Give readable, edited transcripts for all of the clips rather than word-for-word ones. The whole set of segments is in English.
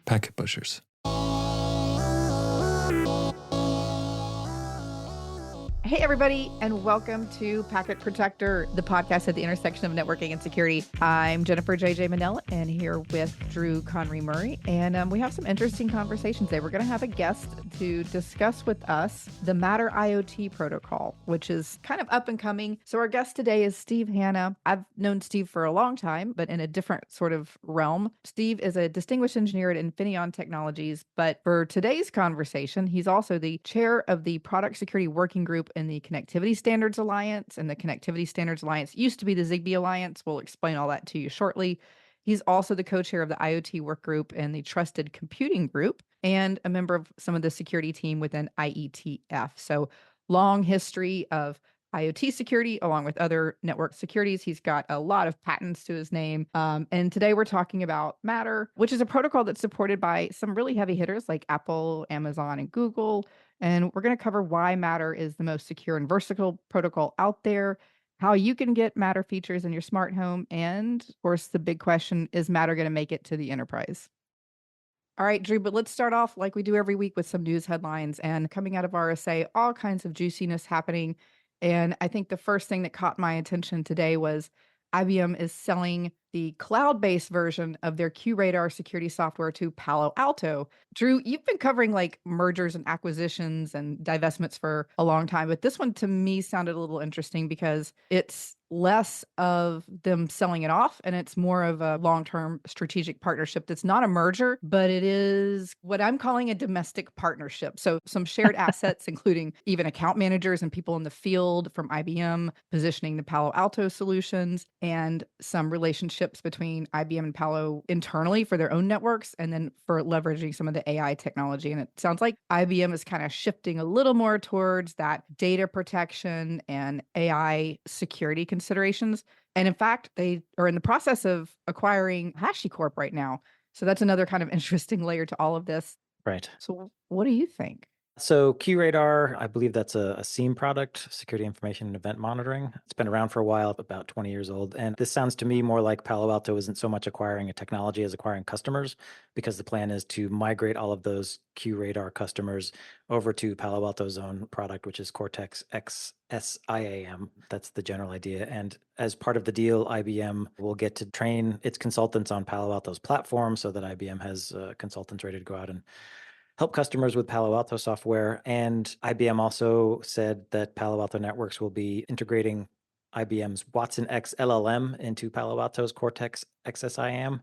packet pushers. Hey, everybody, and welcome to Packet Protector, the podcast at the intersection of networking and security. I'm Jennifer J.J. Manella, and here with Drew Conry Murray. And we have some interesting conversations today. We're going to have a guest to discuss with us the Matter IoT protocol, which is kind of up and coming. So our guest today is Steve Hanna. I've known Steve for a long time, but in a different sort of realm. Steve is a distinguished engineer at Infineon Technologies, but for today's conversation, he's also the chair of the Product Security Working Group in the Connectivity Standards Alliance, and the Connectivity Standards Alliance used to be the Zigbee Alliance. We'll explain all that to you shortly. He's also the co-chair of the IoT Work Group and the Trusted Computing Group, and a member of some of the security team within IETF. So long history of IoT security, along with other network securities. He's got a lot of patents to his name. And today we're talking about Matter, which is a protocol that's supported by some really heavy hitters like Apple, Amazon, and Google. And we're going to cover why Matter is the most secure and versatile protocol out there, how you can get Matter features in your smart home, and of course, the big question, is Matter going to make it to the enterprise? All right, Drew, but let's start off like we do every week with some news headlines. And coming out of RSA, all kinds of juiciness happening. And I think the first thing that caught my attention today was IBM is selling the cloud-based version of their QRadar security software to Palo Alto. Drew, you've been covering like mergers and acquisitions and divestments for a long time, but this one to me sounded a little interesting because it's less of them selling it off and it's more of a long-term strategic partnership that's not a merger, but it is what I'm calling a domestic partnership. So some shared assets, including even account managers and people in the field from IBM positioning the Palo Alto solutions, and some relationships between IBM and Palo internally for their own networks, and then for leveraging some of the AI technology. And it sounds like IBM is kind of shifting a little more towards that data protection and AI security considerations. And in fact, they are in the process of acquiring HashiCorp right now. So that's another kind of interesting layer to all of this. Right. So what do you think? So QRadar, I believe that's a SIEM product, security information and event monitoring. It's been around for a while, about 20 years old. And this sounds to me more like Palo Alto isn't so much acquiring a technology as acquiring customers, because the plan is to migrate all of those QRadar customers over to Palo Alto's own product, which is Cortex XSIAM. That's the general idea. And as part of the deal, IBM will get to train its consultants on Palo Alto's platform so that IBM has consultants ready to go out and help customers with Palo Alto software. And IBM also said that Palo Alto Networks will be integrating IBM's Watson X LLM into Palo Alto's Cortex XSIAM.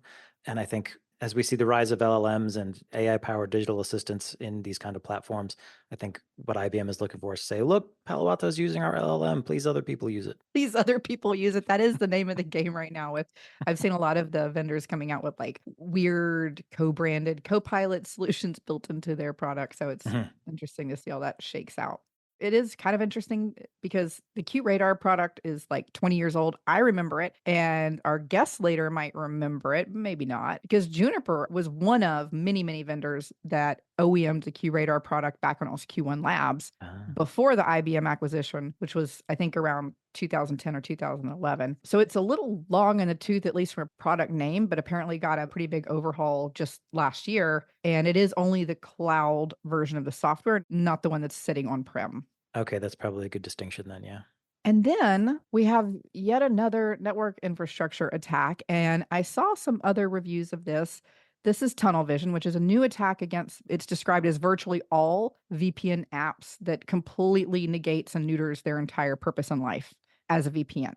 And I think as we see the rise of LLMs and AI-powered digital assistants in these kind of platforms, I think what IBM is looking for is say, look, Palo Alto is using our LLM. Please, other people use it. These other people use it. That is the name of the game right now. With I've seen a lot of the vendors coming out with like weird co-branded Copilot solutions built into their product. So it's interesting to see how that shakes out. It is kind of interesting because the QRadar product is like 20 years old. I remember it, and our guest later might remember it, maybe not, because Juniper was one of many, many vendors that OEM'd the QRadar product back when it was Q1 Labs before the IBM acquisition, which was, I think, around 2010 or 2011. So it's a little long in the tooth, at least for a product name, but apparently got a pretty big overhaul just last year. And it is only the cloud version of the software, not the one that's sitting on-prem. Okay, that's probably a good distinction then, yeah. And then we have yet another network infrastructure attack. And I saw some other reviews of this. This is Tunnel Vision, which is a new attack against, it's described as virtually all VPN apps that completely negates and neuters their entire purpose in life as a VPN.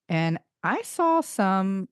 And I saw some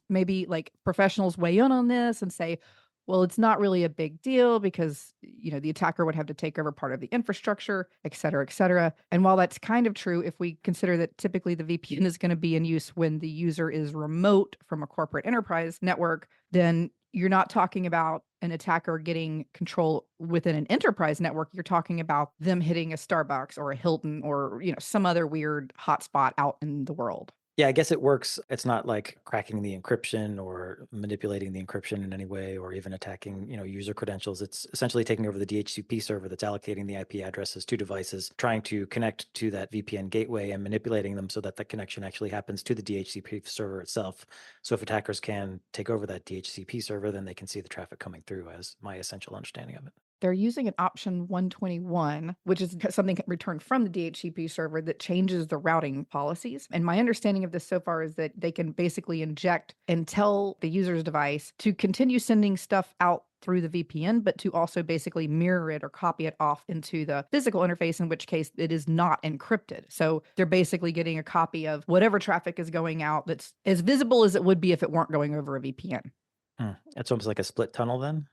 maybe like professionals weigh in on this and say, well, it's not really a big deal because, the attacker would have to take over part of the infrastructure, et cetera, et cetera. And while that's kind of true, if we consider that typically the VPN is going to be in use when the user is remote from a corporate enterprise network, then you're not talking about an attacker getting control within an enterprise network. You're talking about them hitting a Starbucks or a Hilton or, some other weird hotspot out in the world. Yeah, I guess it works. It's not like cracking the encryption or manipulating the encryption in any way or even attacking, user credentials. It's essentially taking over the DHCP server that's allocating the IP addresses to devices, trying to connect to that VPN gateway and manipulating them so that the connection actually happens to the DHCP server itself. So if attackers can take over that DHCP server, then they can see the traffic coming through, as my essential understanding of it. They're using an option 121, which is something returned from the DHCP server that changes the routing policies. And my understanding of this so far is that they can basically inject and tell the user's device to continue sending stuff out through the VPN, but to also basically mirror it or copy it off into the physical interface, in which case it is not encrypted. So they're basically getting a copy of whatever traffic is going out that's as visible as it would be if it weren't going over a VPN. It's almost like a split tunnel then.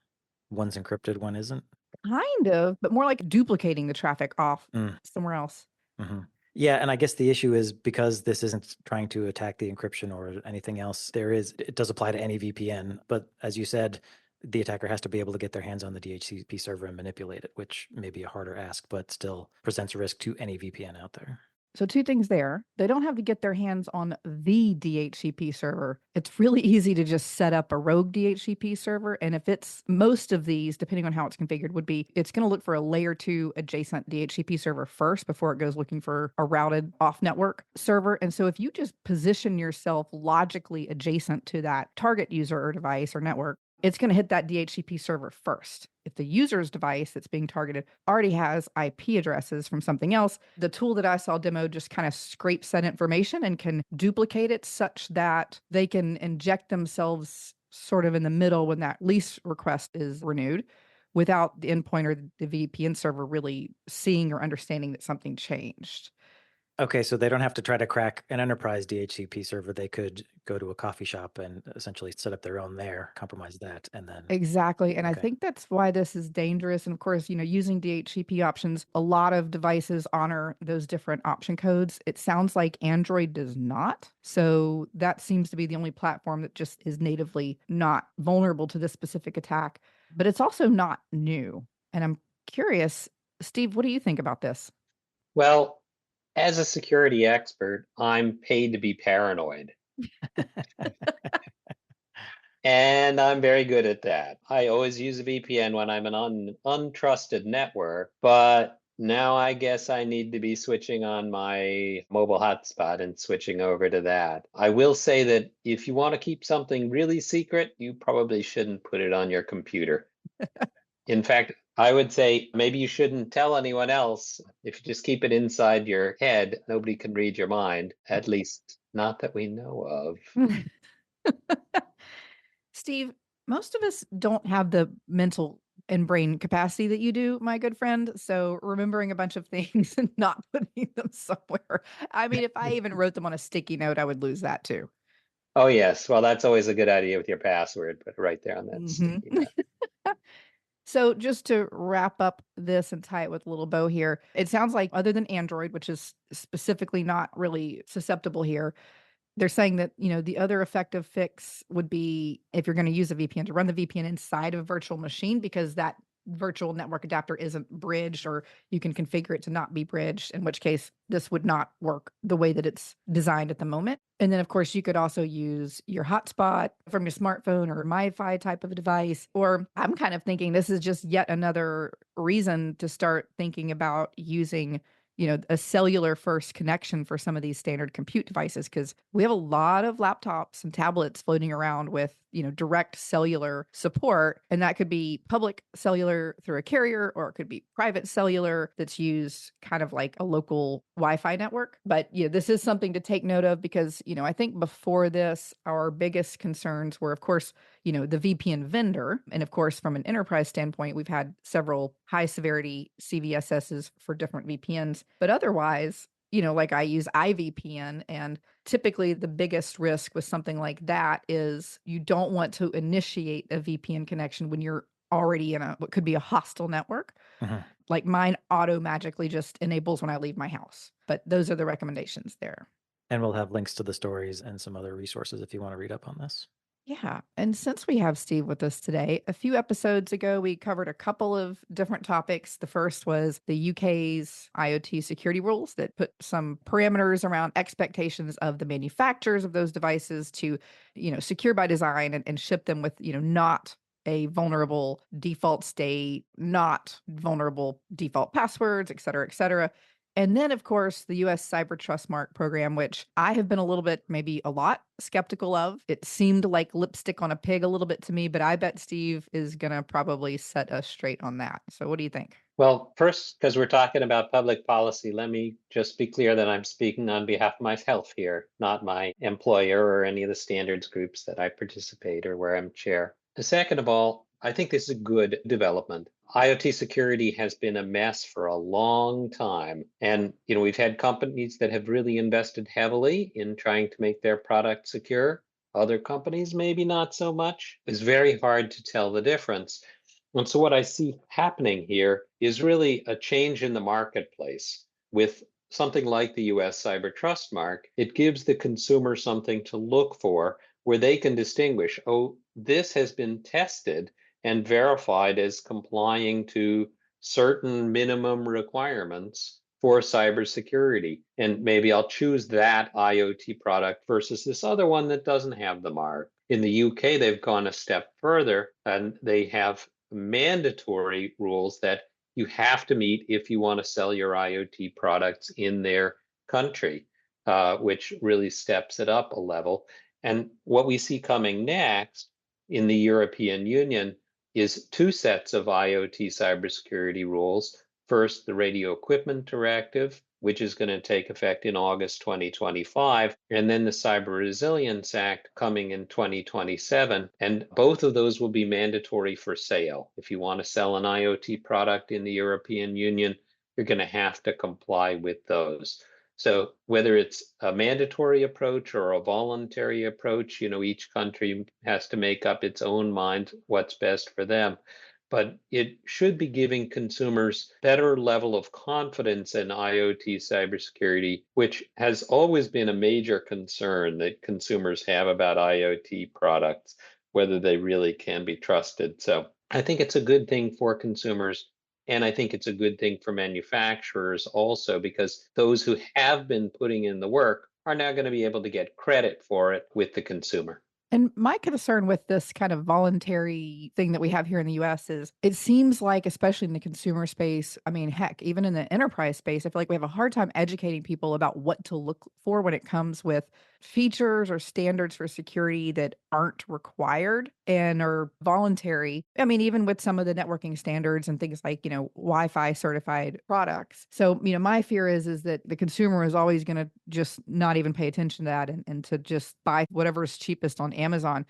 One's encrypted, one isn't. Kind of, but more like duplicating the traffic off Mm. somewhere else. hmm Yeah, and I guess the issue is because this isn't trying to attack the encryption or anything else, it does apply to any VPN. But as you said, the attacker has to be able to get their hands on the DHCP server and manipulate it, which may be a harder ask, but still presents a risk to any VPN out there. So two things there. They don't have to get their hands on the DHCP server. It's really easy to just set up a rogue DHCP server. And if it's most of these, depending on how it's configured, it's going to look for a layer 2 adjacent DHCP server first before it goes looking for a routed off network server. And so if you just position yourself logically adjacent to that target user or device or network, it's going to hit that DHCP server first. If the user's device that's being targeted already has IP addresses from something else, the tool that I saw demo just kind of scrapes that information and can duplicate it such that they can inject themselves sort of in the middle when that lease request is renewed without the endpoint or the VPN server really seeing or understanding that something changed. Okay, so they don't have to try to crack an enterprise DHCP server. They could go to a coffee shop and essentially set up their own there, compromise that, and then, Exactly, and I okay. think that's why this is dangerous, and of course, using DHCP options, a lot of devices honor those different option codes. It sounds like Android does not, so that seems to be the only platform that just is natively not vulnerable to this specific attack, but it's also not new, and I'm curious, Steve, what do you think about this? Well, as a security expert, I'm paid to be paranoid, and I'm very good at that. I always use a VPN when I'm an untrusted network, but now I guess I need to be switching on my mobile hotspot and switching over to that. I will say that if you want to keep something really secret, you probably shouldn't put it on your computer. In fact, I would say maybe you shouldn't tell anyone else. If you just keep it inside your head, nobody can read your mind, at least not that we know of. Steve, most of us don't have the mental and brain capacity that you do, my good friend. So remembering a bunch of things and not putting them somewhere. I mean, if I even wrote them on a sticky note, I would lose that too. Oh, yes. Well, that's always a good idea with your password, but right there on that Mhm. sticky note. So just to wrap up this and tie it with a little bow here, it sounds like other than Android, which is specifically not really susceptible here, they're saying that, the other effective fix would be if you're going to use a VPN to run the VPN inside of a virtual machine because that virtual network adapter isn't bridged or you can configure it to not be bridged, in which case this would not work the way that it's designed at the moment. And then, of course, you could also use your hotspot from your smartphone or MiFi type of a device. Or I'm kind of thinking this is just yet another reason to start thinking about using a cellular first connection for some of these standard compute devices, because we have a lot of laptops and tablets floating around with, direct cellular support. And that could be public cellular through a carrier, or it could be private cellular that's used kind of like a local Wi-Fi network. But this is something to take note of because, I think before this, our biggest concerns were, of course, the VPN vendor. And of course, from an enterprise standpoint, we've had several high severity CVSSs for different VPNs. But otherwise, like I use IVPN, and typically the biggest risk with something like that is you don't want to initiate a VPN connection when you're already in what could be a hostile network. Mhm. Like mine auto magically just enables when I leave my house. But those are the recommendations there. And we'll have links to the stories and some other resources if you want to read up on this. Yeah. And since we have Steve with us today, a few episodes ago, we covered a couple of different topics. The first was the UK's IoT security rules that put some parameters around expectations of the manufacturers of those devices to, secure by design and ship them with, not a vulnerable default state, not vulnerable default passwords, et cetera, et cetera. And then, of course, the US Cyber Trust Mark program, which I have been a little bit, maybe a lot, skeptical of. It seemed like lipstick on a pig a little bit to me, but I bet Steve is going to probably set us straight on that. So, what do you think? Well, first, because we're talking about public policy, let me just be clear that I'm speaking on behalf of myself here, not my employer or any of the standards groups that I participate or where I'm chair. Second of all, I think this is a good development. IoT security has been a mess for a long time. And, we've had companies that have really invested heavily in trying to make their product secure. Other companies, maybe not so much. It's very hard to tell the difference. And so what I see happening here is really a change in the marketplace. With something like the US Cyber Trust Mark, it gives the consumer something to look for where they can distinguish, oh, this has been tested and verified as complying to certain minimum requirements for cybersecurity. And maybe I'll choose that IoT product versus this other one that doesn't have the mark. In the UK, they've gone a step further and they have mandatory rules that you have to meet if you want to sell your IoT products in their country, which really steps it up a level. And what we see coming next in the European Union is two sets of IoT cybersecurity rules. First, the Radio Equipment Directive, which is going to take effect in August 2025, and then the Cyber Resilience Act coming in 2027. And both of those will be mandatory for sale. If you want to sell an IoT product in the European Union, you're going to have to comply with those. So whether it's a mandatory approach or a voluntary approach, each country has to make up its own mind what's best for them. But it should be giving consumers better level of confidence in IoT cybersecurity, which has always been a major concern that consumers have about IoT products, whether they really can be trusted. So I think it's a good thing for consumers. And I think it's a good thing for manufacturers also, because those who have been putting in the work are now going to be able to get credit for it with the consumer. And my concern with this kind of voluntary thing that we have here in the US is it seems like, especially in the consumer space, I mean, heck, even in the enterprise space, I feel like we have a hard time educating people about what to look for when it comes with features or standards for security that aren't required and are voluntary. I mean, even with some of the networking standards and things like, Wi-Fi certified products. So, my fear is that the consumer is always going to just not even pay attention to that and to just buy whatever's cheapest on Amazon.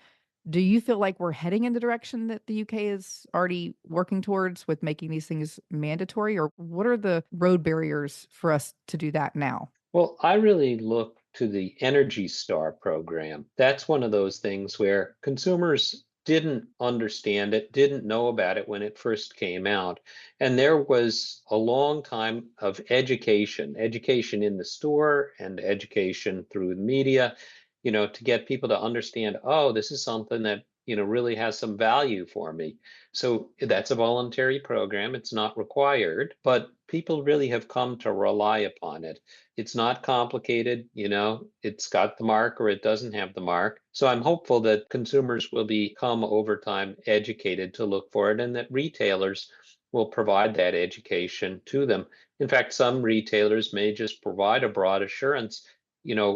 Do you feel like we're heading in the direction that the UK is already working towards with making these things mandatory? Or what are the road barriers for us to do that now? Well, I really look to the Energy Star program. That's one of those things where consumers didn't understand it, didn't know about it when it first came out. And there was a long time of education in the store and education through the media, to get people to understand, oh, this is something that, really has some value for me. So that's a voluntary program. It's not required, but people really have come to rely upon it. It's not complicated, it's got the mark or it doesn't have the mark. So I'm hopeful that consumers will become over time educated to look for it and that retailers will provide that education to them. In fact, some retailers may just provide a broad assurance.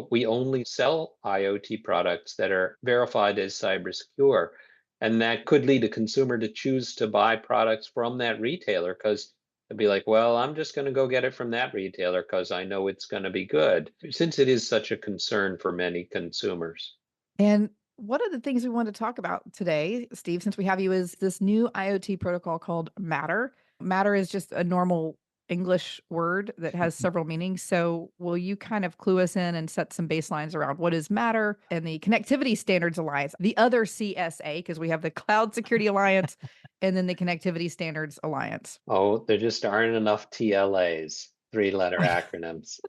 We only sell IoT products that are verified as cyber secure. And that could lead a consumer to choose to buy products from that retailer because they'd be like, well, I'm just going to go get it from that retailer because I know it's going to be good, since it is such a concern for many consumers. And one of the things we want to talk about today, Steve, since we have you, is this new IoT protocol called Matter. Matter is just a normal English word that has several meanings. So, will you kind of clue us in and set some baselines around what is Matter and the Connectivity Standards Alliance, the other CSA, because we have the Cloud Security Alliance and then the Connectivity Standards Alliance? Oh, there just aren't enough TLAs, three-letter acronyms.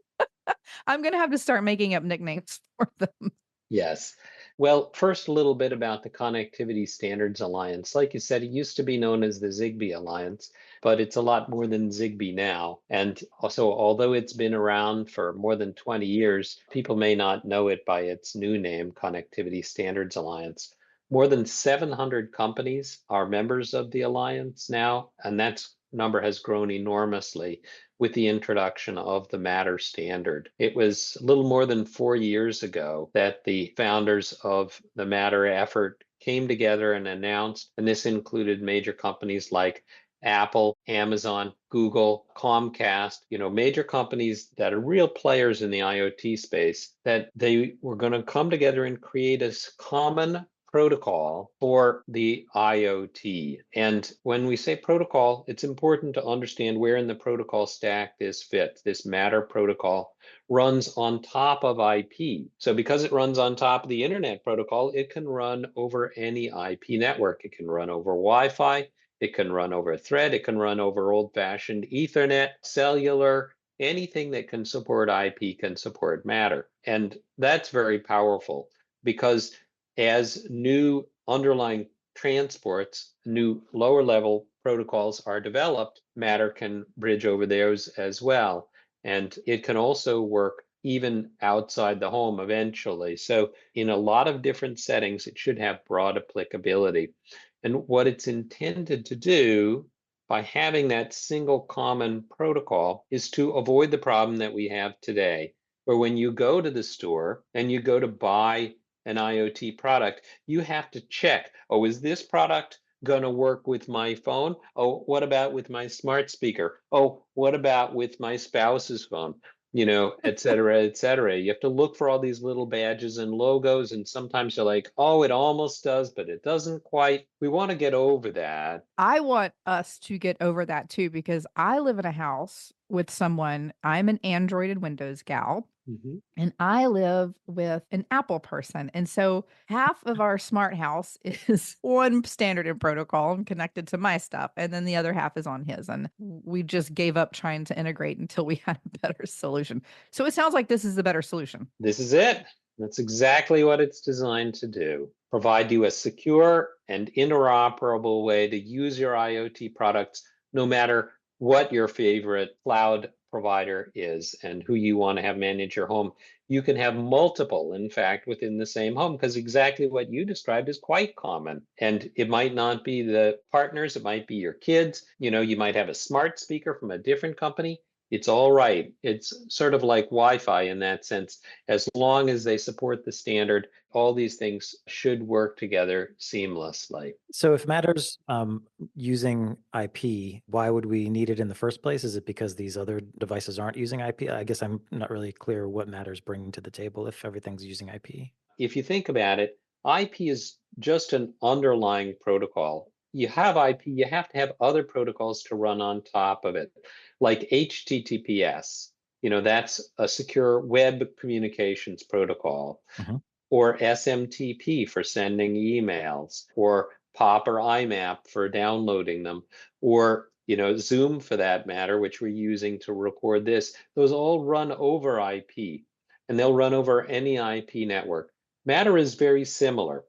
I'm going to have to start making up nicknames for them. Yes. Well, first, a little bit about the Connectivity Standards Alliance. Like you said, it used to be known as the Zigbee Alliance, but it's a lot more than Zigbee now. And also, although it's been around for more than 20 years, people may not know it by its new name, Connectivity Standards Alliance. More than 700 companies are members of the alliance now, and that number has grown enormously with the introduction of the Matter standard. It was a little more than 4 years ago that the founders of the Matter effort came together and announced, and this included major companies like Apple, Amazon, Google, Comcast, major companies that are real players in the IoT space, that they were going to come together and create a common protocol for the IoT. And when we say protocol, it's important to understand where in the protocol stack this fits. This Matter protocol runs on top of IP. So because it runs on top of the Internet protocol, it can run over any IP network. It can run over Wi-Fi. It can run over a thread. It can run over old-fashioned Ethernet, cellular, anything that can support IP can support Matter. And that's very powerful because as new underlying transports, new lower level protocols are developed, Matter can bridge over those as well. And it can also work even outside the home eventually. So in a lot of different settings, it should have broad applicability. And what it's intended to do by having that single common protocol is to avoid the problem that we have today, where when you go to the store and you go to buy an IoT product, you have to check, oh, is this product going to work with my phone? Oh, what about with my smart speaker? Oh, what about with my spouse's phone? Et cetera, et cetera. You have to look for all these little badges and logos, and sometimes you're like, oh, it almost does, but it doesn't quite. We want to get over that. I want us to get over that too, because I live in a house with someone, I'm an Android and Windows gal. Mhm. And I live with an Apple person. And so half of our smart house is one standard and protocol and connected to my stuff. And then the other half is on his. And we just gave up trying to integrate until we had a better solution. So it sounds like this is the better solution. This is it. That's exactly what it's designed to do. Provide you a secure and interoperable way to use your IoT products, no matter what your favorite cloud provider is and who you want to have manage your home. You can have multiple, in fact, within the same home, because exactly what you described is quite common. And it might not be the partners, it might be your kids. You might have a smart speaker from a different company. It's all right. It's sort of like Wi-Fi in that sense. As long as they support the standard, all these things should work together seamlessly. So if Matter's using IP, why would we need it in the first place? Is it because these other devices aren't using IP? I guess I'm not really clear what Matter's bringing to the table if everything's using IP. If you think about it, IP is just an underlying protocol. You have IP, you have to have other protocols to run on top of it, like HTTPS. That's a secure web communications protocol, Mhm. or SMTP for sending emails, or POP or IMAP for downloading them, or Zoom for that matter, which we're using to record this. Those all run over IP, and they'll run over any IP network. Matter is very similar.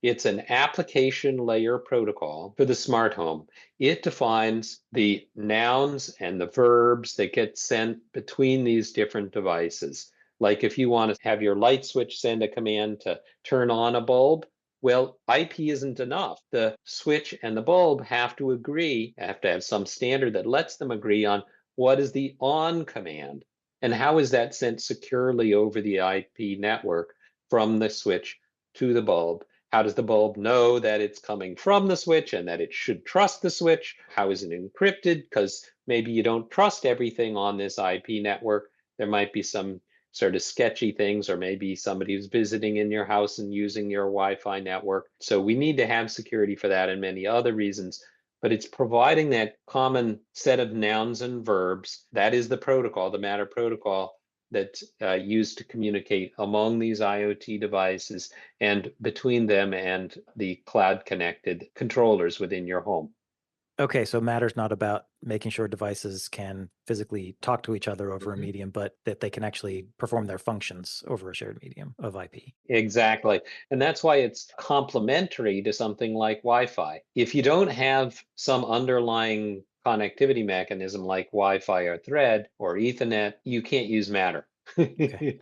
It's an application layer protocol for the smart home. It defines the nouns and the verbs that get sent between these different devices. Like if you want to have your light switch send a command to turn on a bulb, well, IP isn't enough. The switch and the bulb have to agree, have to have some standard that lets them agree on what is the on command and how is that sent securely over the IP network from the switch to the bulb. How does the bulb know that it's coming from the switch and that it should trust the switch? How is it encrypted? Because maybe you don't trust everything on this IP network. There might be some sort of sketchy things, or maybe somebody who's visiting in your house and using your Wi-Fi network. So we need to have security for that and many other reasons. But it's providing that common set of nouns and verbs. That is the protocol, the Matter protocol, that's used to communicate among these IoT devices and between them and the cloud connected controllers within your home. Okay, so Matter's not about making sure devices can physically talk to each other over a Mhm. medium, but that they can actually perform their functions over a shared medium of IP. Exactly. And that's why it's complementary to something like Wi-Fi. If you don't have some underlying connectivity mechanism like Wi-Fi or Thread or Ethernet, you can't use Matter. Okay,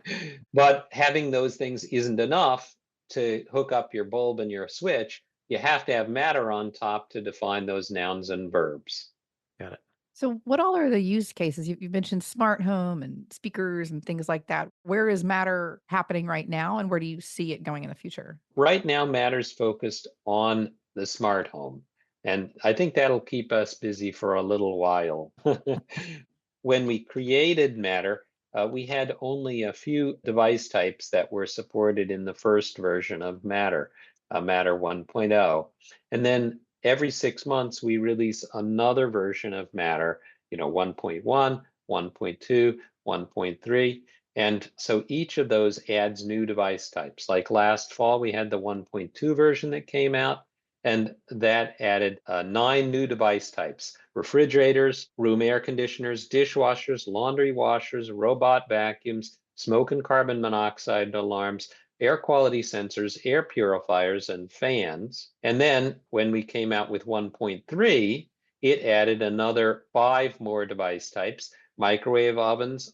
But having those things isn't enough to hook up your bulb and your switch. You have to have Matter on top to define those nouns and verbs. got it. So, what all are the use cases? You mentioned smart home and speakers and things like that. Where is Matter happening right now, and where do you see it going in the future? Right now, Matter's focused on the smart home, and I think that'll keep us busy for a little while. When we created Matter, we had only a few device types that were supported in the first version of Matter, Matter 1.0. And then every 6 months, we release another version of Matter, 1.1, 1.2, 1.3. And so each of those adds new device types. Like last fall, we had the 1.2 version that came out, and that added 9 new device types: refrigerators, room air conditioners, dishwashers, laundry washers, robot vacuums, smoke and carbon monoxide alarms, air quality sensors, air purifiers, and fans. And then when we came out with 1.3, it added another 5 more device types: microwave ovens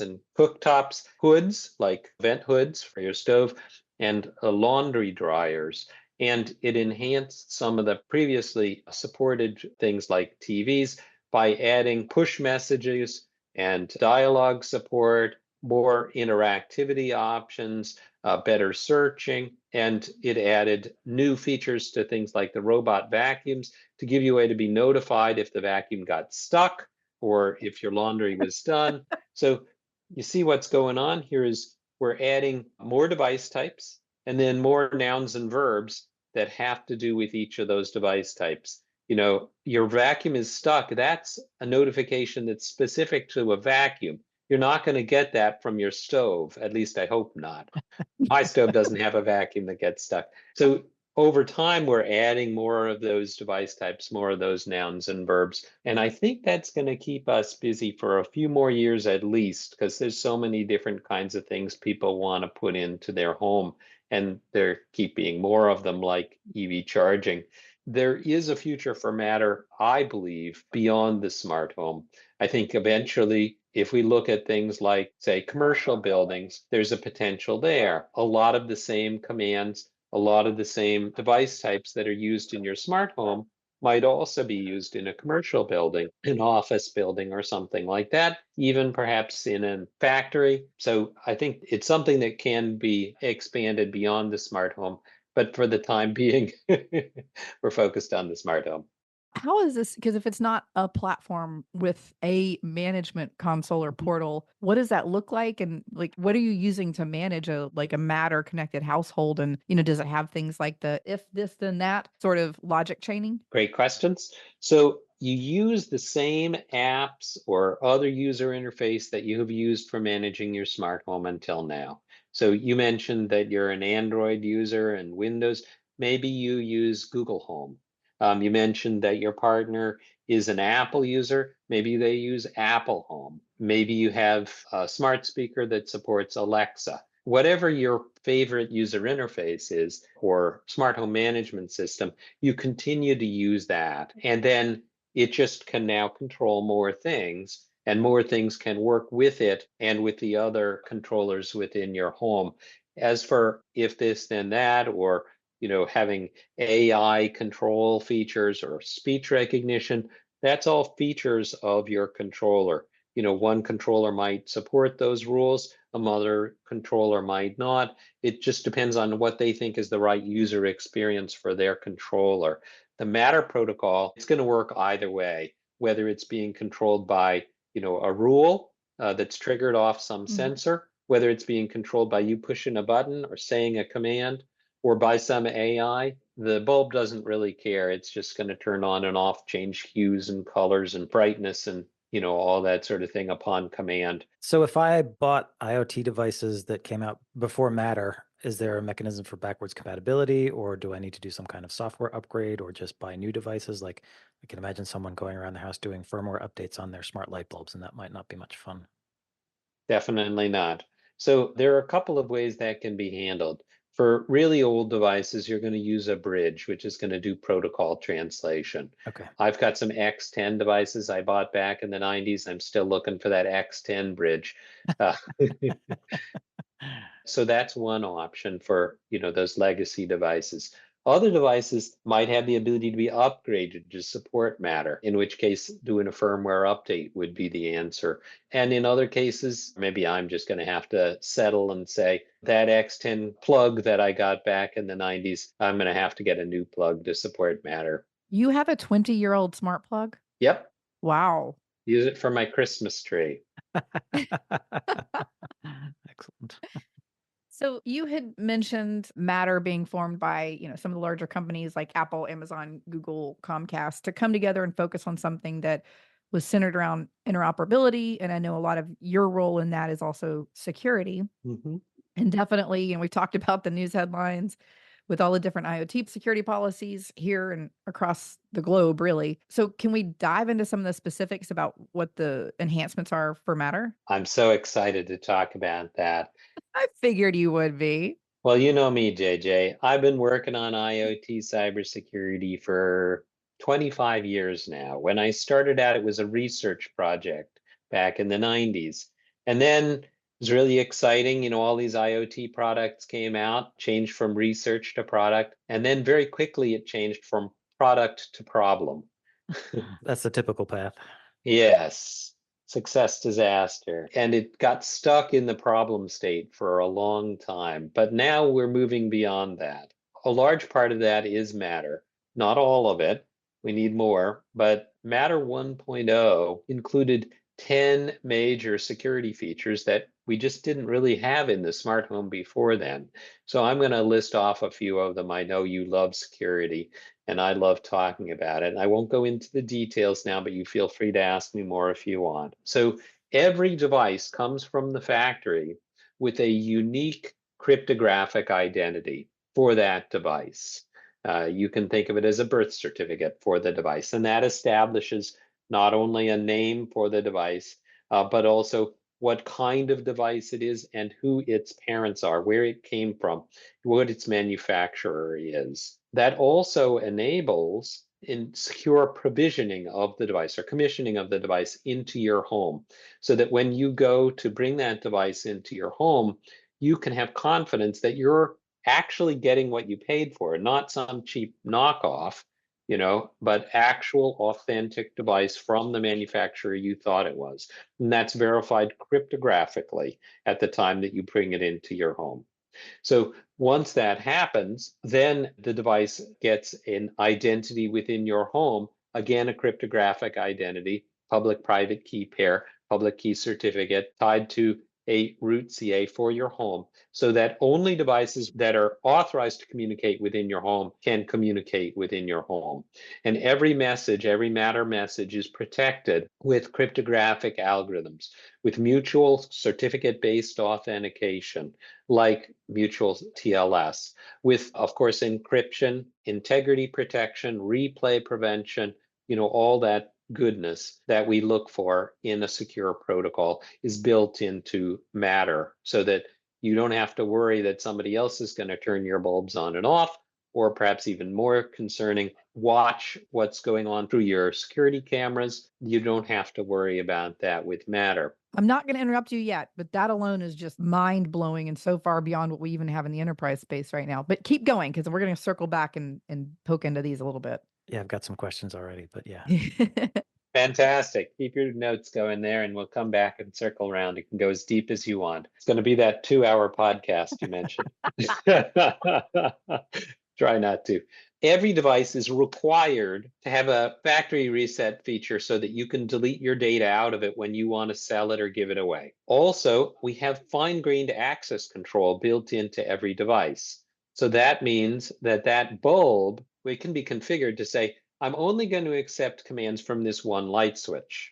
and cooktops, hoods like vent hoods for your stove, and laundry dryers. And it enhanced some of the previously supported things like TVs by adding push messages and dialogue support, more interactivity options, better searching, and it added new features to things like the robot vacuums to give you a way to be notified if the vacuum got stuck or if your laundry was done. So you see what's going on here is we're adding more device types and then more nouns and verbs that have to do with each of those device types. Your vacuum is stuck. That's a notification that's specific to a vacuum. You're not going to get that from your stove. At least I hope not. My stove doesn't have a vacuum that gets stuck. So over time, we're adding more of those device types, more of those nouns and verbs. And I think that's going to keep us busy for a few more years at least, because there's so many different kinds of things people want to put into their home. And there keep being more of them, like EV charging. There is a future for Matter, I believe, beyond the smart home. I think eventually, if we look at things like, say, commercial buildings, there's a potential there. A lot of the same commands, a lot of the same device types that are used in your smart home might also be used in a commercial building, an office building, or something like that, even perhaps in a factory. So I think it's something that can be expanded beyond the smart home. But for the time being, we're focused on the smart home. How is this? Because if it's not a platform with a management console or portal, what does that look like? And like, what are you using to manage a Matter connected household? And, does it have things like the if this, then that sort of logic chaining? Great questions. So you use the same apps or other user interface that you have used for managing your smart home until now. So you mentioned that you're an Android user and Windows. Maybe you use Google Home. You mentioned that your partner is an Apple user. Maybe they use Apple Home. Maybe you have a smart speaker that supports Alexa. Whatever your favorite user interface is or smart home management system, you continue to use that. And then it just can now control more things, and more things can work with it and with the other controllers within your home. As for if this, then that, or having AI control features or speech recognition, that's all features of your controller. One controller might support those rules, another controller might not. It just depends on what they think is the right user experience for their controller. The Matter protocol, it's going to work either way, whether it's being controlled by, a rule that's triggered off some Mhm. sensor, whether it's being controlled by you pushing a button or saying a command, or by some AI. The bulb doesn't really care. It's just going to turn on and off, change hues and colors and brightness and all that sort of thing upon command. So if I bought IoT devices that came out before Matter, Is there a mechanism for backwards compatibility, or do I need to do some kind of software upgrade or just buy new devices? Like I can imagine someone going around the house doing firmware updates on their smart light bulbs, and that might not be much fun. Definitely not. So there are a couple of ways that can be handled. For really old devices, you're going to use a bridge, which is going to do protocol translation. Okay. I've got some X10 devices I bought back in the 90s. I'm still looking for that X10 bridge. Uh, So that's one option for, those legacy devices. Other devices might have the ability to be upgraded to support Matter, in which case doing a firmware update would be the answer. And in other cases, maybe I'm just going to have to settle and say that X10 plug that I got back in the 90s, I'm going to have to get a new plug to support Matter. You have a 20-year-old smart plug? Yep, Wow. use it for my Christmas tree. Excellent. So you had mentioned Matter being formed by, some of the larger companies like Apple, Amazon, Google, Comcast to come together and focus on something that was centered around interoperability. And I know a lot of your role in that is also security. Mhm. And definitely, we talked about the news headlines with all the different IoT security policies here and across the globe, really. So can we dive into some of the specifics about what the enhancements are for Matter? I'm so excited to talk about that. I figured you would be. Well, you know me, JJ. I've been working on IoT cybersecurity for 25 years now. When I started out, it was a research project back in the 90s. And then it was really exciting. All these IoT products came out, changed from research to product. And then very quickly, it changed from product to problem. That's the typical path. Yes, success disaster. And it got stuck in the problem state for a long time. But now we're moving beyond that. A large part of that is Matter, not all of it. We need more. But Matter 1.0 included 10 major security features that we just didn't really have in the smart home before then. So I'm going to list off a few of them. I know you love security and I love talking about it. I won't go into the details now, but you feel free to ask me more if you want. So every device comes from the factory with a unique cryptographic identity for that device. You can think of it as a birth certificate for the device, and that establishes not only a name for the device, but also what kind of device it is and who its parents are, where it came from, what its manufacturer is. That also enables in secure provisioning of the device or commissioning of the device into your home so that when you go to bring that device into your home, you can have confidence that you're actually getting what you paid for, not some cheap knockoff, but actual authentic device from the manufacturer you thought it was. And that's verified cryptographically at the time that you bring it into your home. So once that happens, then the device gets an identity within your home, again, a cryptographic identity, public-private key pair, public key certificate tied to a root CA for your home, so that only devices that are authorized to communicate within your home can communicate within your home. And every message, every Matter message is protected with cryptographic algorithms, with mutual certificate-based authentication, like mutual TLS, with, of course, encryption, integrity protection, replay prevention, all that goodness that we look for in a secure protocol is built into Matter so that you don't have to worry that somebody else is going to turn your bulbs on and off, or perhaps even more concerning, watch what's going on through your security cameras. You don't have to worry about that with Matter. I'm not going to interrupt you yet, but that alone is just mind blowing and so far beyond what we even have in the enterprise space right now. But keep going because we're going to circle back and poke into these a little bit. Yeah, I've got some questions already, but yeah. Fantastic. Keep your notes going there and we'll come back and circle around. You can go as deep as you want. It's going to be that 2-hour podcast you mentioned. Try not to. Every device is required to have a factory reset feature so that you can delete your data out of it when you want to sell it or give it away. Also, we have fine-grained access control built into every device. So that means that that bulb, it can be configured to say, I'm only going to accept commands from this one light switch.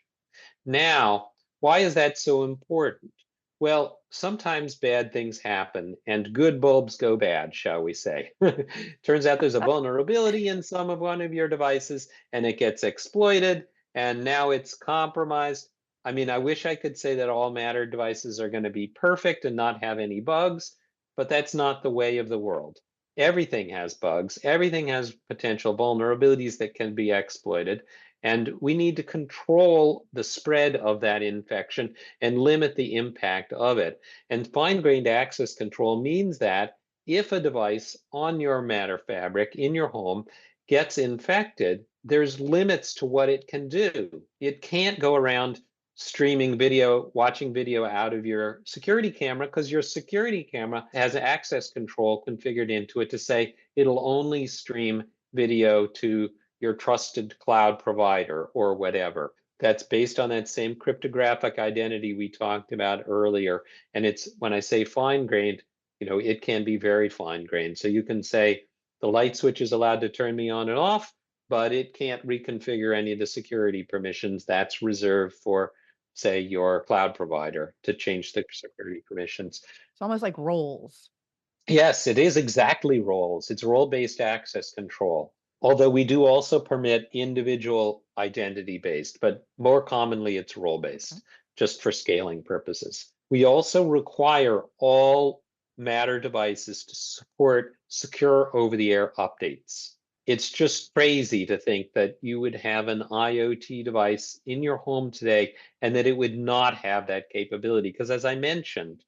Now, why is that so important? Well, sometimes bad things happen and good bulbs go bad, shall we say. Turns out there's a vulnerability in some of one of your devices and it gets exploited and now it's compromised. I mean, I wish I could say that all Matter devices are going to be perfect and not have any bugs, but that's not the way of the world. Everything has bugs, everything has potential vulnerabilities that can be exploited, and we need to control the spread of that infection and limit the impact of it. And fine-grained access control means that if a device on your Matter fabric in your home gets infected, there's limits to what it can do. It can't go around streaming video, watching video out of your security camera because your security camera has access control configured into it to say it'll only stream video to your trusted cloud provider or whatever. That's based on that same cryptographic identity we talked about earlier. And it's when I say fine grained, it can be very fine grained. So you can say the light switch is allowed to turn me on and off, but it can't reconfigure any of the security permissions. That's reserved for, say, your cloud provider to change the security permissions. It's almost like roles. Yes, it is exactly roles. It's role-based access control. Although we do also permit individual identity-based, but more commonly it's role-based, just for scaling purposes. We also require all Matter devices to support secure over-the-air updates. It's just crazy to think that you would have an IoT device in your home today and that it would not have that capability. Because as I mentioned,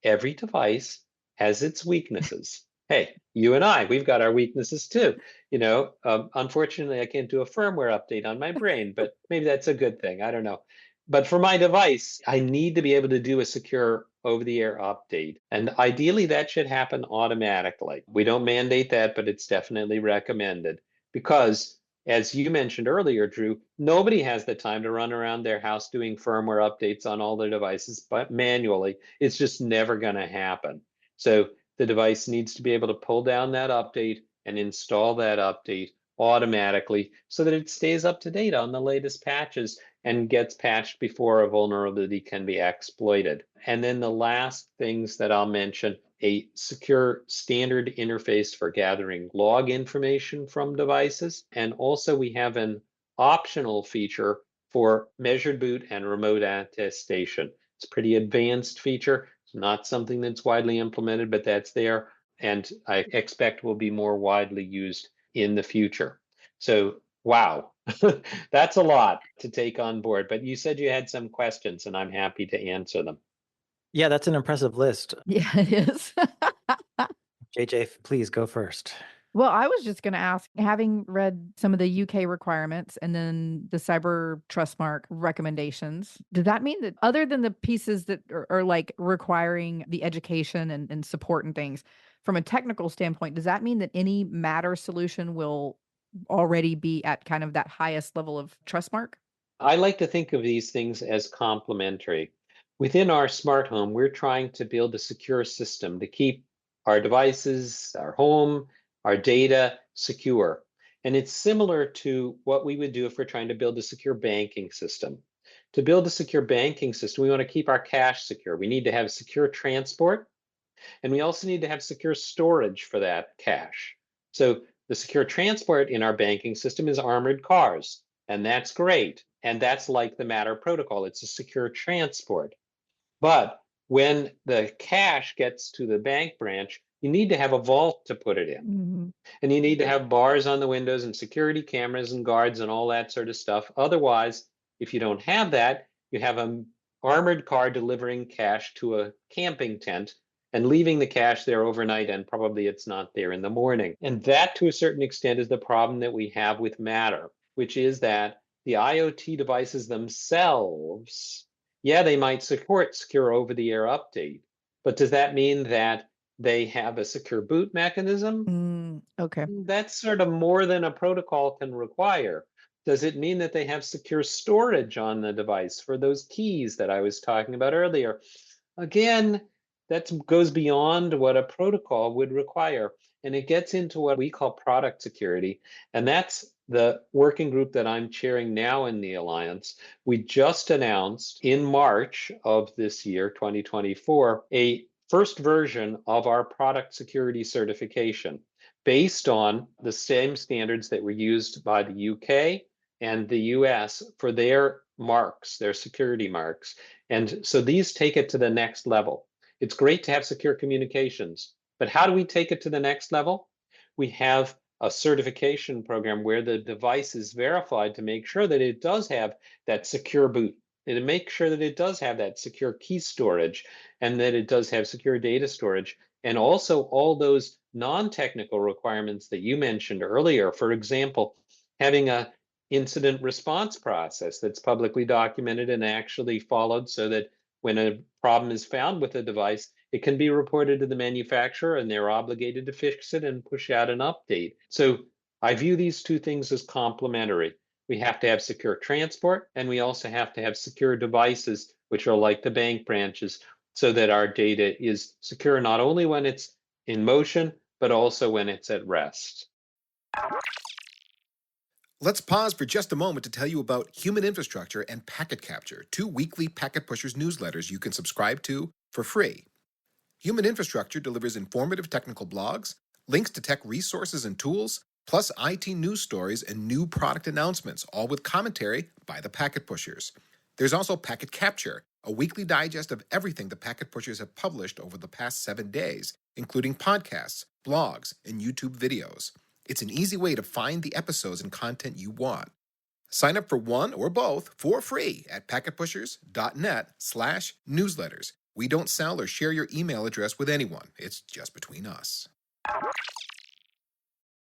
every device has its weaknesses. Hey, you and I, we've got our weaknesses too. Unfortunately, I can't do a firmware update on my brain, but maybe that's a good thing. I don't know. But for my device, I need to be able to do a secure over-the-air update. And ideally, that should happen automatically. We don't mandate that, but it's definitely recommended because, as you mentioned earlier, Drew, nobody has the time to run around their house doing firmware updates on all their devices, but manually. It's just never going to happen. So the device needs to be able to pull down that update and install that update automatically so that it stays up to date on the latest patches and gets patched before a vulnerability can be exploited. And then the last things that I'll mention, a secure standard interface for gathering log information from devices. And also we have an optional feature for measured boot and remote attestation. It's a pretty advanced feature. It's not something that's widely implemented, but that's there. And I expect will be more widely used in the future. So, wow, that's a lot to take on board. But you said you had some questions, and I'm happy to answer them. Yeah, that's an impressive list. Yeah, it is. JJ, please go first. Well, I was just going to ask, having read some of the UK requirements and then the cyber trust mark recommendations, does that mean that other than the pieces that are like requiring the education and support and things, from a technical standpoint, does that mean that any Matter solution will already be at kind of that highest level of trust mark? I like to think of these things as complementary. Within our smart home, we're trying to build a secure system to keep our devices, our home, our data secure. And it's similar to what we would do if we're trying to build a secure banking system. To build a secure banking system, we want to keep our cash secure. We need to have secure transport, and we also need to have secure storage for that cash. So the secure transport in our banking system is armored cars, and that's great. And that's like the Matter protocol. It's a secure transport. But when the cash gets to the bank branch, you need to have a vault to put it in. Mhm. And you need to have bars on the windows and security cameras and guards and all that sort of stuff. Otherwise, if you don't have that, you have an armored car delivering cash to a camping tent and leaving the cash there overnight, and probably it's not there in the morning. And that, to a certain extent, is the problem that we have with Matter, which is that the IoT devices themselves, yeah, they might support secure over-the-air update, but does that mean that they have a secure boot mechanism? Okay. That's sort of more than a protocol can require. Does it mean that they have secure storage on the device for those keys that I was talking about earlier? Again, that goes beyond what a protocol would require. And it gets into what we call product security. And that's The working group that I'm chairing now in the Alliance, we just announced in March of this year, 2024, a first version of our product security certification based on the same standards that were used by the UK and the US for their marks, their security marks. And so these take it to the next level. It's great to have secure communications, but how do we take it to the next level? We have a certification program where the device is verified to make sure that it does have that secure boot, and to make sure that it does have that secure key storage, and that it does have secure data storage, and also all those non-technical requirements that you mentioned earlier. For example, having a incident response process that's publicly documented and actually followed so that when a problem is found with the device, it can be reported to the manufacturer and they're obligated to fix it and push out an update. So I view these two things as complementary. We have to have secure transport, and we also have to have secure devices, which are like the bank branches, so that our data is secure not only when it's in motion, but also when it's at rest. Let's pause for just a moment to tell you about Human Infrastructure and Packet Capture, two weekly Packet Pushers newsletters you can subscribe to for free. Human Infrastructure delivers informative technical blogs, links to tech resources and tools, plus IT news stories and new product announcements, all with commentary by the Packet Pushers. There's also Packet Capture, a weekly digest of everything the Packet Pushers have published over the past 7 days, including podcasts, blogs, and YouTube videos. It's an easy way to find the episodes and content you want. Sign up for one or both for free at packetpushers.net/newsletters. We don't sell or share your email address with anyone. It's just between us.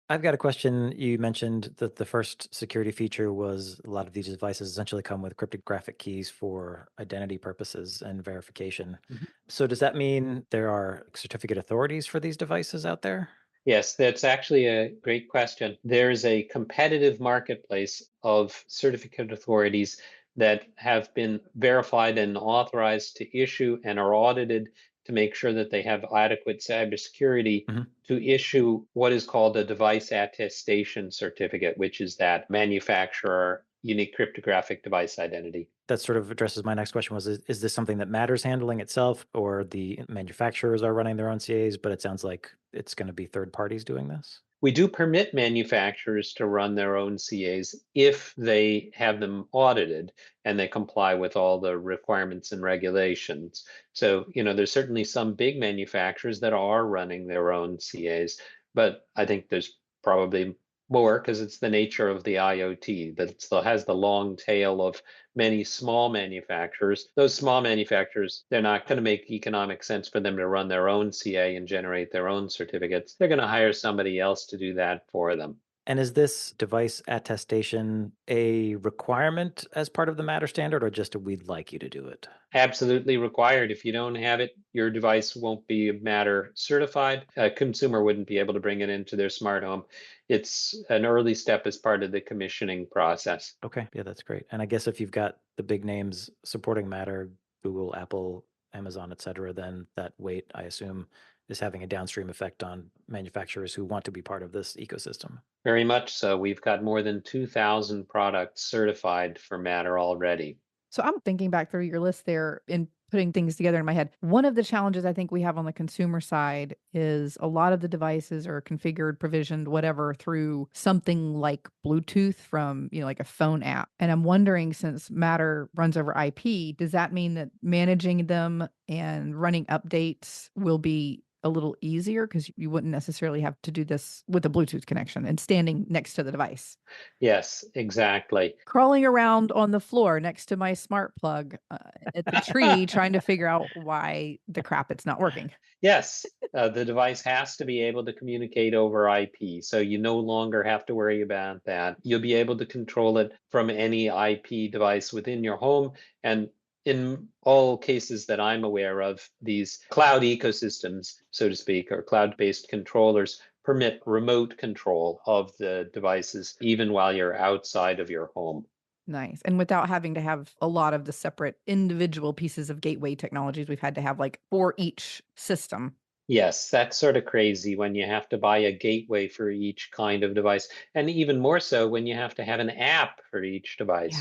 I've got a question. You mentioned that the first security feature was a lot of these devices essentially come with cryptographic keys for identity purposes and verification. Mhm. So does that mean there are certificate authorities for these devices out there? Yes, that's actually a great question. There's a competitive marketplace of certificate authorities that have been verified and authorized to issue and are audited to make sure that they have adequate cybersecurity Mhm. to issue what is called a device attestation certificate, which is that manufacturer unique cryptographic device identity. That sort of addresses my next question was, is this something that Matter's handling itself or the manufacturers are running their own CAs, but it sounds like it's going to be third parties doing this? We do permit manufacturers to run their own CAs if they have them audited and they comply with all the requirements and regulations. So, there's certainly some big manufacturers that are running their own CAs, but I think there's probably more because it's the nature of the IoT that still has the long tail of many small manufacturers. Those small manufacturers, they're not going to make economic sense for them to run their own CA and generate their own certificates. They're going to hire somebody else to do that for them. And is this device attestation a requirement as part of the Matter standard or just a we'd like you to do it? Absolutely required. If you don't have it, your device won't be Matter certified. A consumer wouldn't be able to bring it into their smart home. It's an early step as part of the commissioning process. Okay, yeah, that's great. And I guess if you've got the big names supporting Matter, Google, Apple, Amazon, et cetera, then that weight, I assume, is having a downstream effect on manufacturers who want to be part of this ecosystem. Very much so. We've got more than 2,000 products certified for Matter already. So I'm thinking back through your list there and putting things together in my head. One of the challenges I think we have on the consumer side is a lot of the devices are configured, provisioned, whatever, through something like Bluetooth from, like a phone app. And I'm wondering, since Matter runs over IP, does that mean that managing them and running updates will be a little easier because you wouldn't necessarily have to do this with a Bluetooth connection and standing next to the device? Yes, exactly. Crawling around on the floor next to my smart plug, at the tree trying to figure out why the crap it's not working. Yes, the device has to be able to communicate over IP, so you no longer have to worry about that. You'll be able to control it from any IP device within your home. And in all cases that I'm aware of, these cloud ecosystems, so to speak, or cloud-based controllers permit remote control of the devices even while you're outside of your home. Nice, and without having to have a lot of the separate individual pieces of gateway technologies we've had to have, like, for each system. Yes, that's sort of crazy when you have to buy a gateway for each kind of device, and even more so when you have to have an app for each device.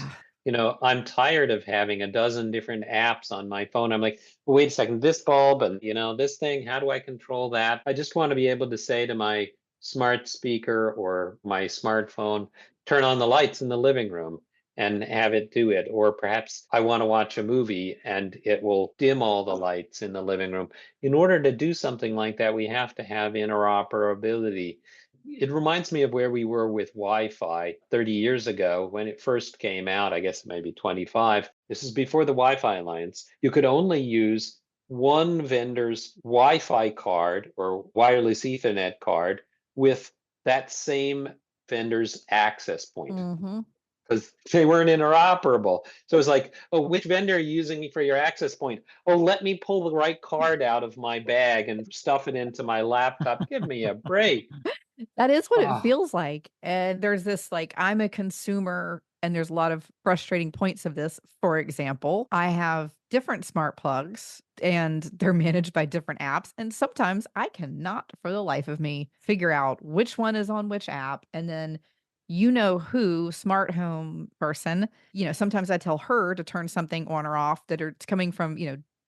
Yeah. I'm tired of having a dozen different apps on my phone. I'm like, wait a second, this bulb and this thing, how do I control that? I just want to be able to say to my smart speaker or my smartphone, turn on the lights in the living room and have it do it. Or perhaps I want to watch a movie and it will dim all the lights in the living room. In order to do something like that, we have to have interoperability. It reminds me of where we were with Wi-Fi 30 years ago when it first came out, I guess maybe 25. This is before the Wi-Fi Alliance. You could only use one vendor's Wi-Fi card or wireless Ethernet card with that same vendor's access point Mm-hmm. because they weren't interoperable. So it's like, oh, which vendor are you using for your access point? Oh, let me pull the right card out of my bag and stuff it into my laptop. Give me a break. That is what it Ah, feels like. And there's this like, I'm a consumer, and there's a lot of frustrating points of this. For example, I have different smart plugs and they're managed by different apps. And sometimes I cannot, for the life of me, figure out which one is on which app. And then, who smart home person, sometimes I tell her to turn something on or off that are coming from,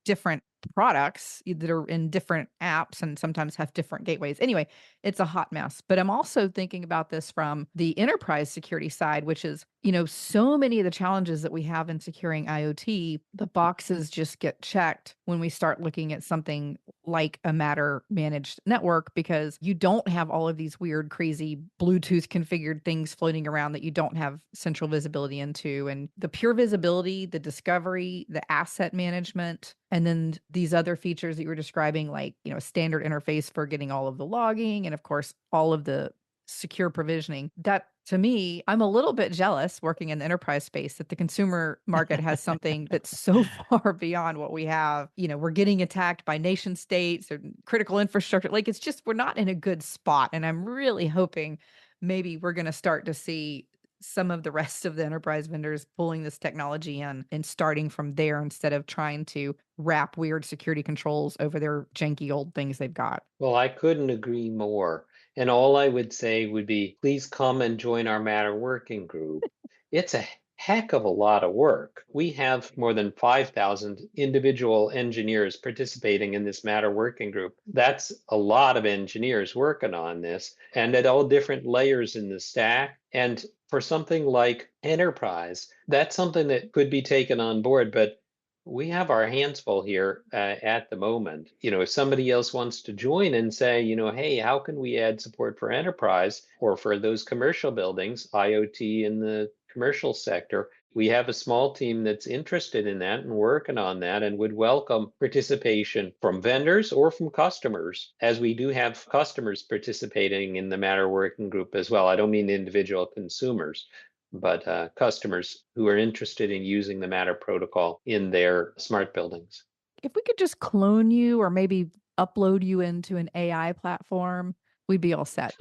different products that are in different apps and sometimes have different gateways. Anyway, it's a hot mess. But I'm also thinking about this from the enterprise security side, which is, so many of the challenges that we have in securing IoT, the boxes just get checked when we start looking at something like a Matter managed network, because you don't have all of these weird, crazy Bluetooth configured things floating around that you don't have central visibility into. And the pure visibility, the discovery, the asset management, and then these other features that you were describing, like, standard interface for getting all of the logging and of course all of the secure provisioning. That to me, I'm a little bit jealous working in the enterprise space that the consumer market has something that's so far beyond what we have. We're getting attacked by nation states or critical infrastructure. Like it's just, we're not in a good spot. And I'm really hoping maybe we're going to start to see some of the rest of the enterprise vendors pulling this technology in and starting from there instead of trying to wrap weird security controls over their janky old things they've got. well, I couldn't agree more. And all I would say would be, please come and join our Matter working group. It's a heck of a lot of work. We have more than 5,000 individual engineers participating in this Matter working group. That's a lot of engineers working on this and at all different layers in the stack. And for something like enterprise, that's something that could be taken on board, but we have our hands full here at the moment. If somebody else wants to join and say, hey, how can we add support for enterprise or for those commercial buildings, IoT in the commercial sector? We have a small team that's interested in that and working on that and would welcome participation from vendors or from customers, as we do have customers participating in the Matter working group as well. I don't mean individual consumers, but customers who are interested in using the Matter protocol in their smart buildings. If we could just clone you or maybe upload you into an AI platform, we'd be all set.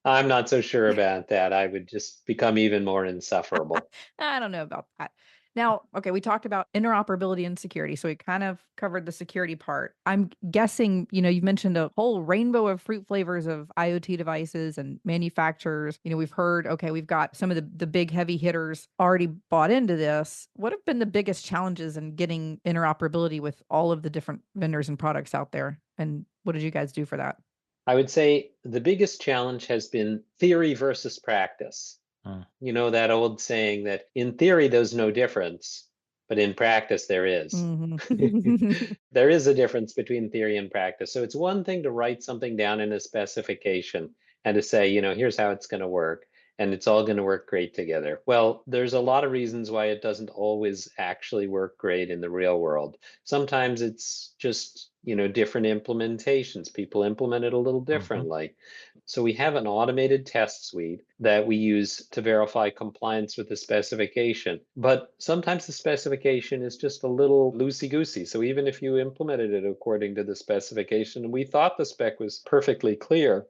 I'm not so sure about that. I would just become even more insufferable. I don't know about that. Now, okay, we talked about interoperability and security. So we kind of covered the security part. I'm guessing, you've mentioned a whole rainbow of fruit flavors of IoT devices and manufacturers. We've heard, okay, we've got some of the big heavy hitters already bought into this. What have been the biggest challenges in getting interoperability with all of the different vendors and products out there? And what did you guys do for that? I would say the biggest challenge has been theory versus practice. Mm. That old saying that in theory, there's no difference, but in practice, there is. Mhm. There is a difference between theory and practice. So it's one thing to write something down in a specification and to say, here's how it's going to work, and it's all going to work great together. Well, there's a lot of reasons why it doesn't always actually work great in the real world. Sometimes it's just, different implementations. People implement it a little Mhm. differently. So we have an automated test suite that we use to verify compliance with the specification. But sometimes the specification is just a little loosey-goosey. So even if you implemented it according to the specification, and we thought the spec was perfectly clear,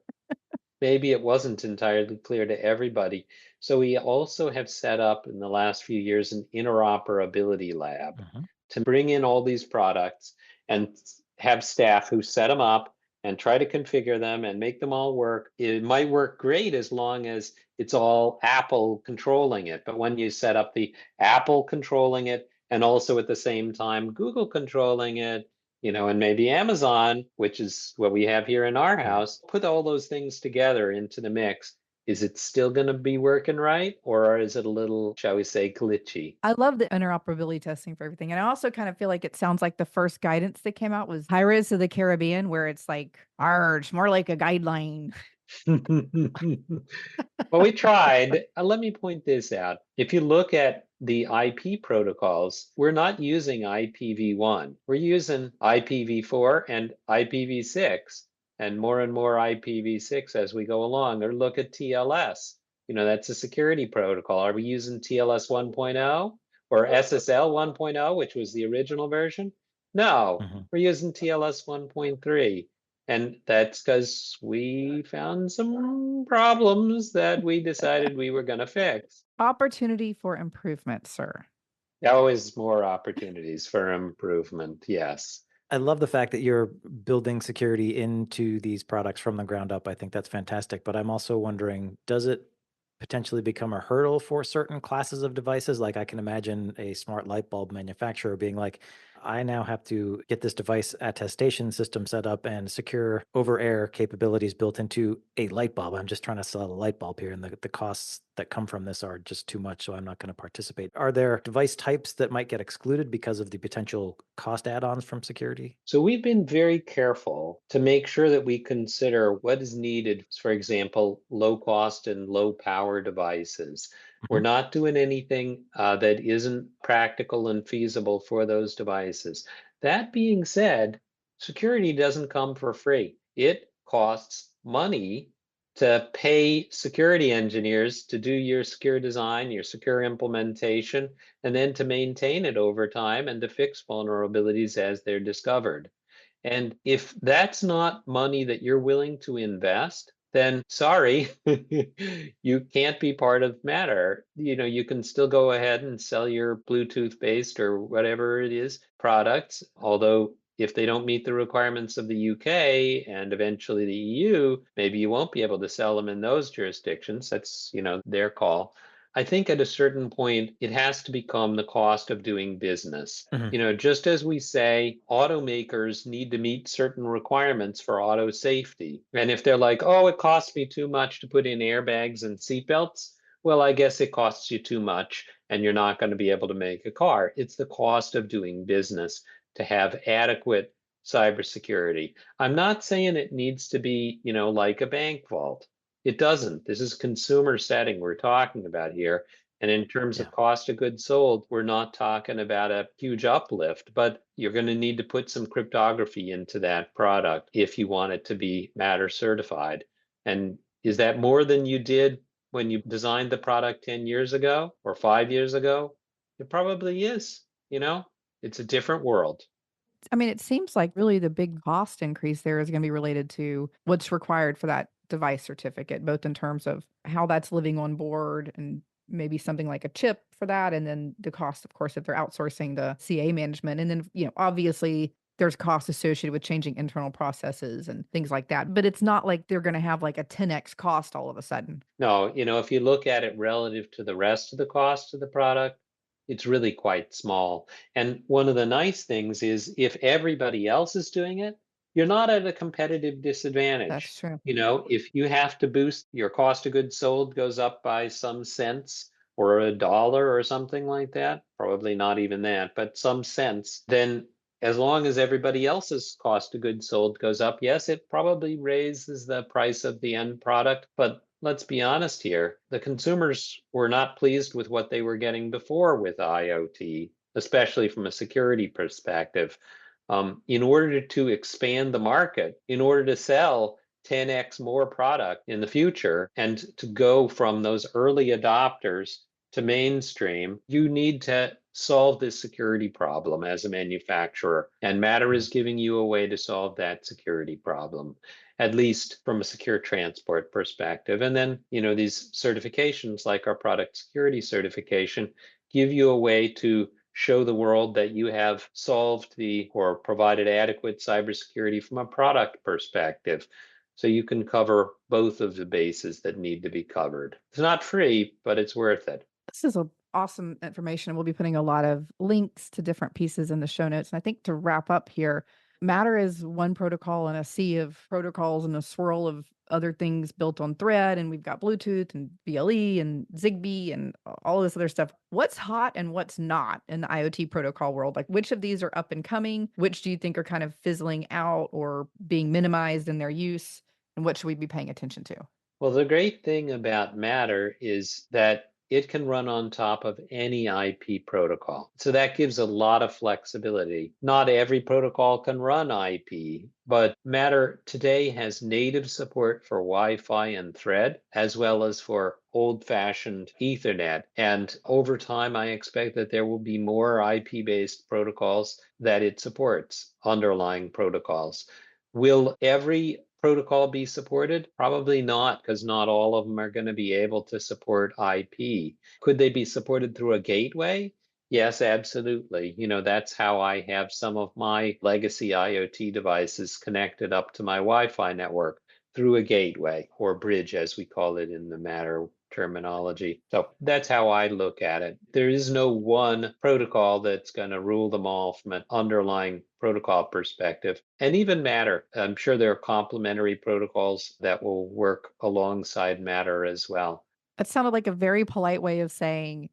maybe it wasn't entirely clear to everybody. So we also have set up in the last few years an interoperability lab Mhm. to bring in all these products and have staff who set them up and try to configure them and make them all work. It might work great as long as it's all Apple controlling it. But when you set up the Apple controlling it and also at the same time Google controlling it, and maybe Amazon, which is what we have here in our Right. house, put all those things together into the mix. Is it still going to be working right? Or is it a little, shall we say, glitchy? I love the interoperability testing for everything. And I also kind of feel like it sounds like the first guidance that came out was Pirates of the Caribbean, where it's like, arch, more like a guideline. Well, we tried. Let me point this out. If you look at the IP protocols, we're not using IPv1. We're using IPv4 and IPv6 and more IPv6 as we go along. Or look at TLS. That's a security protocol. Are we using TLS 1.0 or SSL 1.0, which was the original version? No, Mhm. we're using TLS 1.3. And that's because we found some problems that we decided we were going to fix. Opportunity for improvement, sir. Always more opportunities for improvement. Yes. I love the fact that you're building security into these products from the ground up. I think that's fantastic. But I'm also wondering, does it potentially become a hurdle for certain classes of devices? Like I can imagine a smart light bulb manufacturer being like, I now have to get this device attestation system set up and secure over air capabilities built into a light bulb. I'm just trying to sell a light bulb here, and the costs that come from this are just too much. So I'm not going to participate. Are there device types that might get excluded because of the potential cost add ons from security? So we've been very careful to make sure that we consider what is needed, for example, low cost and low power devices. We're Mhm. not doing anything that isn't practical and feasible for those devices. That being said, security doesn't come for free. It costs money to pay security engineers to do your secure design, your secure implementation, and then to maintain it over time and to fix vulnerabilities as they're discovered. And if that's not money that you're willing to invest, then sorry, you can't be part of Matter. You can still go ahead and sell your Bluetooth based or whatever it is products, although if they don't meet the requirements of the UK and eventually the EU, maybe you won't be able to sell them in those jurisdictions. That's, their call. I think at a certain point, it has to become the cost of doing business. Mhm. Just as we say, automakers need to meet certain requirements for auto safety. And if they're like, oh, it costs me too much to put in airbags and seatbelts, well, I guess it costs you too much and you're not going to be able to make a car. It's the cost of doing business to have adequate cybersecurity. I'm not saying it needs to be, like a bank vault. It doesn't. This is consumer setting we're talking about here. And in terms Yeah. of cost of goods sold, we're not talking about a huge uplift, but you're going to need to put some cryptography into that product if you want it to be Matter certified. And is that more than you did when you designed the product 10 years ago or 5 years ago? It probably is. You know, it's a different world. I mean, it seems like really the big cost increase there is going to be related to what's required for that device certificate, both in terms of how that's living on board and maybe something like a chip for that. And then the cost, of course, if they're outsourcing the CA management. And then, obviously there's costs associated with changing internal processes and things like that. But it's not like they're going to have like a 10x cost all of a sudden. No, if you look at it relative to the rest of the cost of the product, it's really quite small. And one of the nice things is if everybody else is doing it, you're not at a competitive disadvantage. That's true. If you have to boost your cost of goods sold goes up by some cents or a dollar or something like that, probably not even that, but some cents, then as long as everybody else's cost of goods sold goes up, yes, it probably raises the price of the end product. But let's be honest here, the consumers were not pleased with what they were getting before with IoT, especially from a security perspective. In order to expand the market, in order to sell 10x more product in the future, and to go from those early adopters to mainstream, you need to solve this security problem as a manufacturer. And Matter Mhm. is giving you a way to solve that security problem, at least from a secure transport perspective. And then, these certifications like our product security certification give you a way to show the world that you have solved or provided adequate cybersecurity from a product perspective. So you can cover both of the bases that need to be covered. It's not free, but it's worth it. This is awesome information. We'll be putting a lot of links to different pieces in the show notes. And I think to wrap up here, Matter is one protocol in a sea of protocols and a swirl of other things built on Thread. And we've got Bluetooth and BLE and Zigbee and all this other stuff. What's hot and what's not in the IoT protocol world? Like, which of these are up and coming? Which do you think are kind of fizzling out or being minimized in their use? And what should we be paying attention to? Well, the great thing about Matter is that it can run on top of any IP protocol. So that gives a lot of flexibility. Not every protocol can run IP, but Matter today has native support for Wi-Fi and Thread, as well as for old-fashioned Ethernet. And over time, I expect that there will be more IP-based protocols that it supports, underlying protocols. Will every protocol be supported? Probably not, because not all of them are going to be able to support IP. Could they be supported through a gateway? Yes, absolutely. That's how I have some of my legacy IoT devices connected up to my Wi-Fi network through a gateway, or bridge, as we call it in the Matter terminology. So that's how I look at it. There is no one protocol that's going to rule them all from an underlying protocol perspective. And even Matter, I'm sure there are complementary protocols that will work alongside Matter as well. That sounded like a very polite way of saying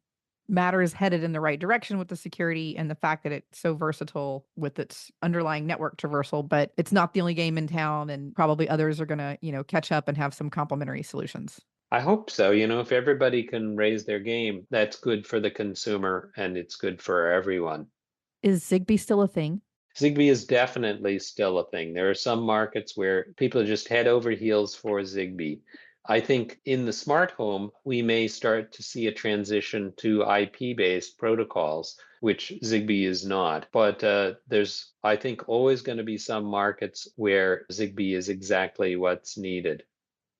Matter is headed in the right direction with the security and the fact that it's so versatile with its underlying network traversal, but it's not the only game in town, and probably others are going to, catch up and have some complementary solutions. I hope so. If everybody can raise their game, that's good for the consumer and it's good for everyone. Is Zigbee still a thing? Zigbee is definitely still a thing. There are some markets where people are just head over heels for Zigbee. I think in the smart home, we may start to see a transition to IP-based protocols, which Zigbee is not. But there's, I think, always going to be some markets where Zigbee is exactly what's needed.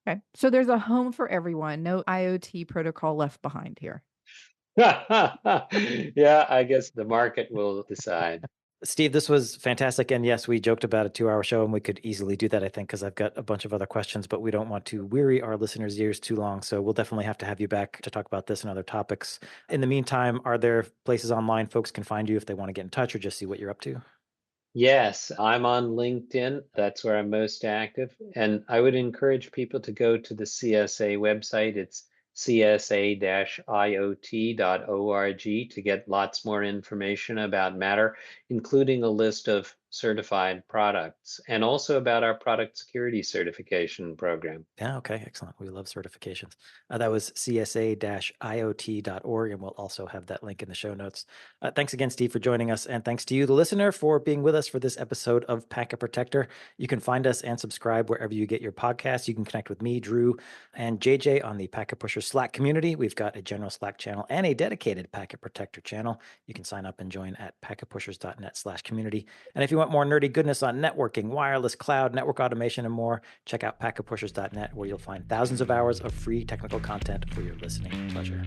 Okay. So there's a home for everyone. No IoT protocol left behind here. Yeah, I guess the market will decide. Steve, this was fantastic. And yes, we joked about a 2-hour show, and we could easily do that, I think, because I've got a bunch of other questions, but we don't want to weary our listeners' ears too long. So we'll definitely have to have you back to talk about this and other topics. In the meantime, are there places online folks can find you if they want to get in touch or just see what you're up to? Yes, I'm on LinkedIn. That's where I'm most active. And I would encourage people to go to the CSA website. It's csa-iot.org to get lots more information about Matter, including a list of certified products and also about our product security certification program. Yeah, okay, excellent. We love certifications. That was csa-iot.org, and we'll also have that link in the show notes. Thanks again, Steve, for joining us, and thanks to you, the listener, for being with us for this episode of Packet Protector. You can find us and subscribe wherever you get your podcasts. You can connect with me, Drew, and JJ on the Packet Pusher Slack community. We've got a general Slack channel and a dedicated Packet Protector channel. You can sign up and join at packetpushers.net/community. And if you want more nerdy goodness on networking, wireless, cloud, network automation, and more, check out packetpushers.net, where you'll find thousands of hours of free technical content for your listening pleasure.